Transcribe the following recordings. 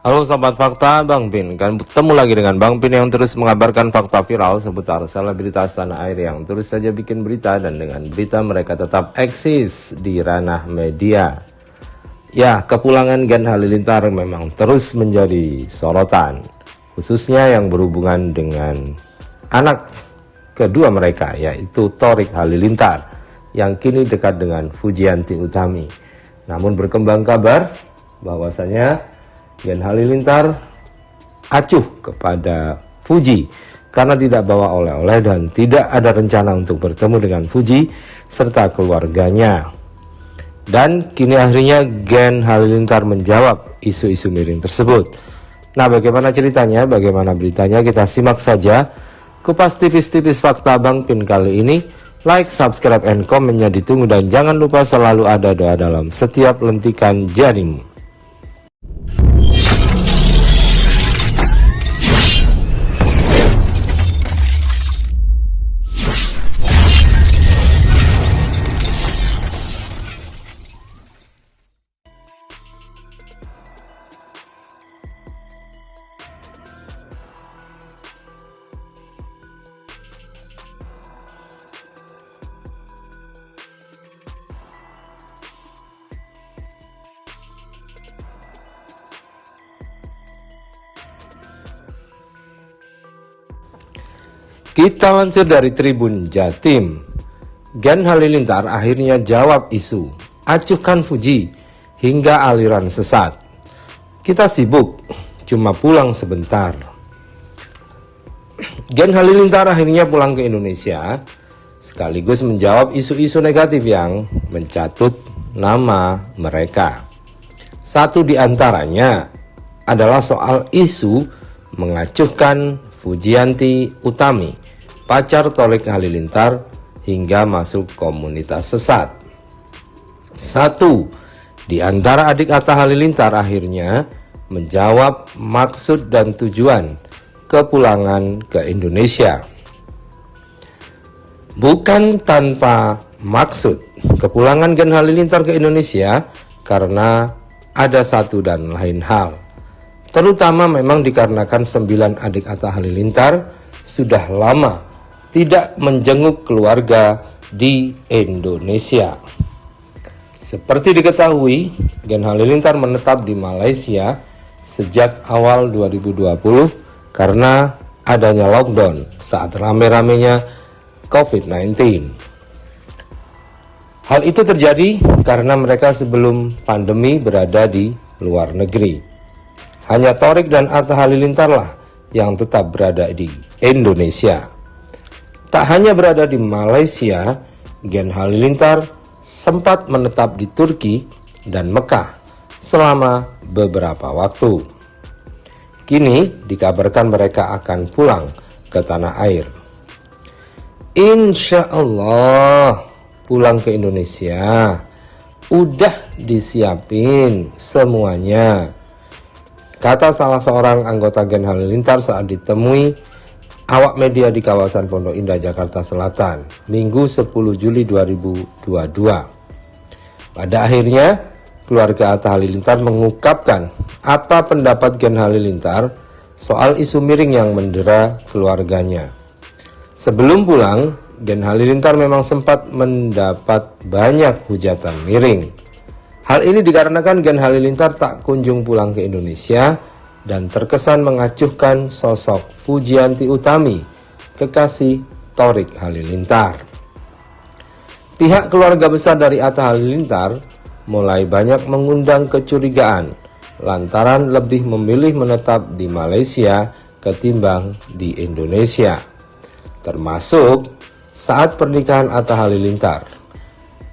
Halo Sobat Fakta, Bang Pin kan bertemu lagi dengan Bang Pin yang terus mengabarkan fakta viral seputar selebritas tanah air yang terus saja bikin berita, dan dengan berita mereka tetap eksis di ranah media. Ya, kepulangan Gen Halilintar memang terus menjadi sorotan, khususnya yang berhubungan dengan anak kedua mereka, yaitu Thorik Halilintar yang kini dekat dengan Fujianti Utami. Namun berkembang kabar bahwasanya Gen Halilintar acuh kepada Fuji karena tidak bawa oleh-oleh dan tidak ada rencana untuk bertemu dengan Fuji serta keluarganya. Dan kini akhirnya Gen Halilintar menjawab isu-isu miring tersebut. Nah, bagaimana ceritanya, bagaimana beritanya, kita simak saja kupas tipis-tipis fakta Bang Pin kali ini. Like, subscribe, and komennya ditunggu, dan jangan lupa selalu ada doa dalam setiap lentikan jarimu. Kita lansir dari Tribun Jatim, Gen Halilintar akhirnya jawab isu acuhkan Fuji hingga aliran sesat. Kita sibuk, cuma pulang sebentar. Gen Halilintar akhirnya pulang ke Indonesia, sekaligus menjawab isu-isu negatif yang mencatut nama mereka. Satu di antaranya adalah soal isu mengacuhkan Fujianti Utami, pacar Thorik Halilintar, hingga masuk komunitas sesat. Satu di antara adik Atta Halilintar akhirnya menjawab maksud dan tujuan kepulangan ke Indonesia. Bukan tanpa maksud, kepulangan Gen Halilintar ke Indonesia karena ada satu dan lain hal. Terutama memang dikarenakan 9 adik Atta Halilintar sudah lama tidak menjenguk keluarga di Indonesia. Seperti diketahui, Gen Halilintar menetap di Malaysia sejak awal 2020 karena adanya lockdown saat rame-ramenya COVID-19. Hal itu terjadi karena mereka sebelum pandemi berada di luar negeri. Hanya Thorik dan Atta Halilintar lah yang tetap berada di Indonesia. Tak hanya berada di Malaysia, Gen Halilintar sempat menetap di Turki dan Mekah selama beberapa waktu. Kini dikabarkan mereka akan pulang ke tanah air. Insya Allah pulang ke Indonesia. Udah disiapin semuanya, kata salah seorang anggota Gen Halilintar saat ditemui awak media di kawasan Pondok Indah, Jakarta Selatan, Minggu 10 Juli 2022. Pada akhirnya, keluarga Atta Halilintar mengungkapkan apa pendapat Gen Halilintar soal isu miring yang mendera keluarganya. Sebelum pulang, Gen Halilintar memang sempat mendapat banyak hujatan miring. Hal ini dikarenakan Gen Halilintar tak kunjung pulang ke Indonesia dan terkesan mengacuhkan sosok Fujianti Utami, kekasih Thorik Halilintar. Pihak keluarga besar dari Atta Halilintar mulai banyak mengundang kecurigaan lantaran lebih memilih menetap di Malaysia ketimbang di Indonesia, termasuk saat pernikahan Atta Halilintar.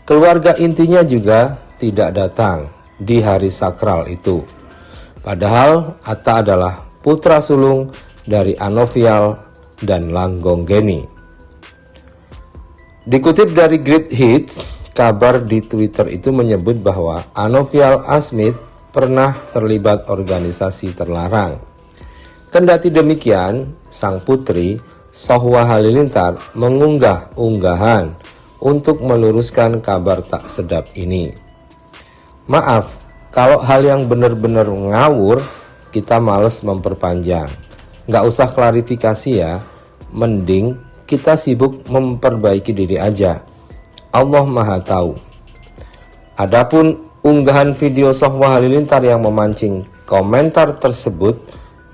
Keluarga intinya juga tidak datang di hari sakral itu. Padahal Atta adalah putra sulung dari Anovial dan Langgonggeni. Dikutip dari Great Hits, kabar di Twitter itu menyebut bahwa Anovial Asmith pernah terlibat organisasi terlarang. Kendati demikian, sang putri Sohwa Halilintar mengunggah unggahan untuk meluruskan kabar tak sedap ini. Maaf, kalau hal yang benar-benar ngawur, kita males memperpanjang. Nggak usah klarifikasi ya, mending kita sibuk memperbaiki diri aja. Allah Maha Tahu. Adapun unggahan video Sohwa Halilintar yang memancing komentar tersebut,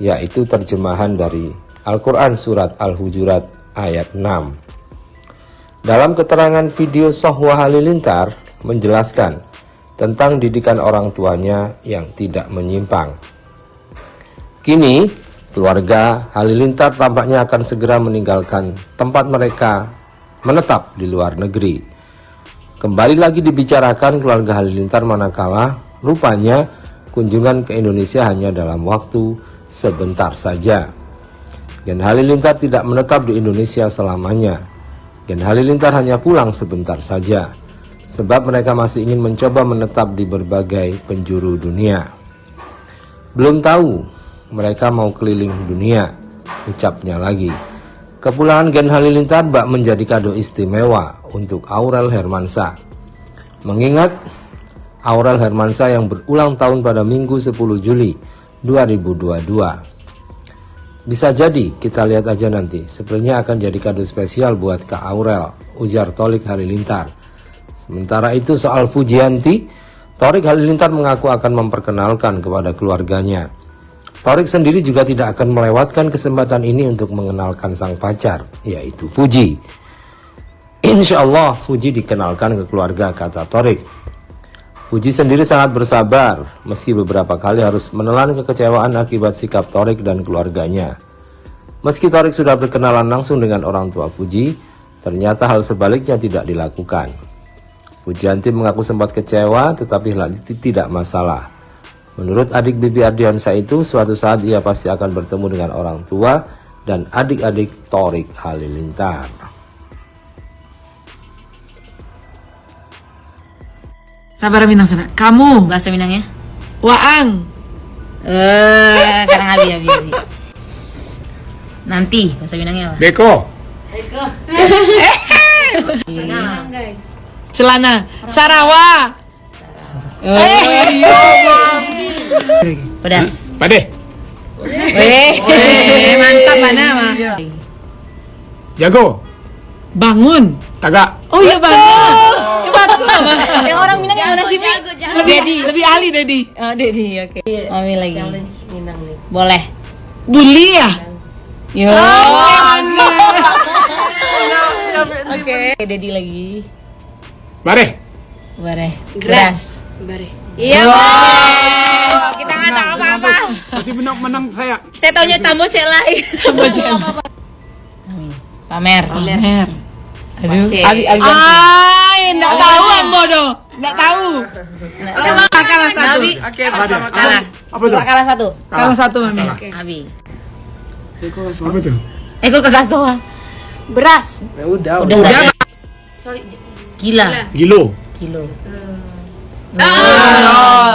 yaitu terjemahan dari Al-Quran Surat Al-Hujurat ayat 6. Dalam keterangan video Sohwa Halilintar menjelaskan tentang didikan orang tuanya yang tidak menyimpang. Kini, keluarga Halilintar tampaknya akan segera meninggalkan tempat mereka menetap di luar negeri. Kembali lagi dibicarakan keluarga Halilintar manakala rupanya kunjungan ke Indonesia hanya dalam waktu sebentar saja. Gen Halilintar tidak menetap di Indonesia selamanya. Gen Halilintar hanya pulang sebentar saja, sebab mereka masih ingin mencoba menetap di berbagai penjuru dunia. Belum tahu mereka mau keliling dunia, ucapnya lagi. Kepulangan Gen Halilintar bak menjadi kado istimewa untuk Aurel Hermansyah. Mengingat Aurel Hermansyah yang berulang tahun pada Minggu 10 Juli 2022. Bisa jadi, kita lihat aja nanti. Sepertinya akan jadi kado spesial buat Kak Aurel, ujar Thorik Halilintar. Sementara itu soal Fujianti, Thorik Halilintar mengaku akan memperkenalkan kepada keluarganya. Thorik sendiri juga tidak akan melewatkan kesempatan ini untuk mengenalkan sang pacar, yaitu Fuji. Insya Allah Fuji dikenalkan ke keluarga, kata Thorik. Fuji sendiri sangat bersabar, meski beberapa kali harus menelan kekecewaan akibat sikap Thorik dan keluarganya. Meski Thorik sudah berkenalan langsung dengan orang tua Fuji, ternyata hal sebaliknya tidak dilakukan. Fujianti mengaku sempat kecewa, tetapi hal itu tidak masalah. Menurut adik Bibi Ardiansyah itu, suatu saat ia pasti akan bertemu dengan orang tua dan adik-adik Thorik Halilintar. Sabar Minang sana. Kamu Bahasa Minangnya? Waang. Karang abi. Nanti bahasa Minangnya apa? Beko. Celana Sarawa. Pedas. Pade. Mantap mana mah. Jago. Bangun. Tagak. Oh iya bangun. Betul mah. Yang orang Minang yang mana sih? Lebih ahli Dedi. Oh, Dedi, oke. Mami lagi. Minang nih. Boleh. Bully ya. Yo. Oke, Dedi lagi. Bare. Boleh. Beras. Bare. Iya, boleh. Kita nggak tahu apa-apa. Masih menang saya. Saya taunya tamu saya lain. Pamer. Pamer. Aduh. Abi. Enggak tahu bodoh. Enggak tahu. Oke, Bang. Kalah satu. Oke, Kalah. Apa tuh? Kalah satu. Kalah satu Mami. Abi. Apa tuh? Kok kagak soa. beras. Udah. Gila. Gilo.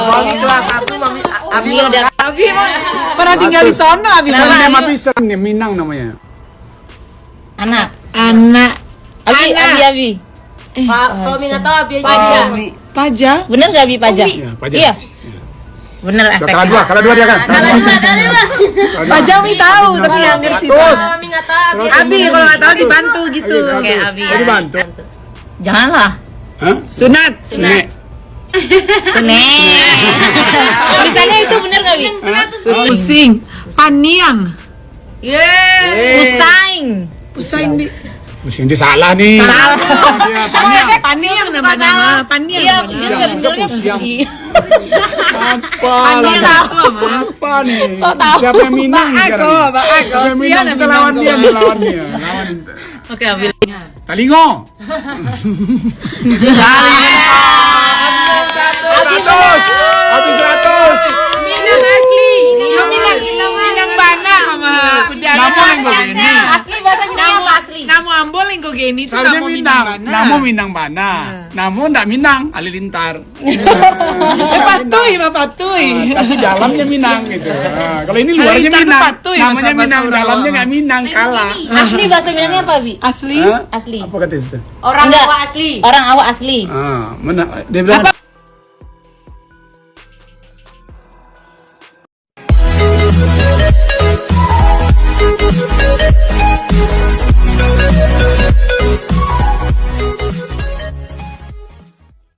Mami kelas 1 Mami. Abi udah. Abi Pernah tinggal di sono Abi. Nama bisa nih Minang namanya. anak. Abi. Kalau minat tahu abi aja. Paja. Bener nggak Abi Paja? Iya, Paja. Iya. Bener efek. Kalah dua dia kan. Paja Mi tahu tapi nggak ngerti. Kalau minat tahu abi. Abi kalau nggak tahu dibantu gitu. Oke, Abi. Jadi bantu. Janganlah. Hah? Sunat. Sene. Tulisannya itu bener nggak Abi? Pusing. Paniang. Usain di. Pusing dia salah nih. Dia tanya. Paniang nama. Paniang. Iya, bisa benernya. Paniang Apa nih? Siapa yang Minang sekarang? Siapa yang Minang? Kita lawan dia. Lawan. Oke, Abi. Talingo. Habis 100. Minang asli. Minang bana sama Namu yang begini. Asli bahasa Minang apa asli? Namu ambol yang kau gini itu Seharusnya namu Minang. bana. Namu Minang Bana. Namu ndak Minang, Halilintar. Patuy. Tapi dalamnya Minang gitu. Nah, kalau ini luarnya Halilintar Minang. patuy, Namanya bahasa Minang, Surawa. dalamnya nggak Minang, kalah. Asli bahasa Minangnya apa, Abi? Asli. Hah? Asli. Apa kata itu? Orang Enggak. Jawa asli. Orang awak asli. Ah, mana? Dia bilang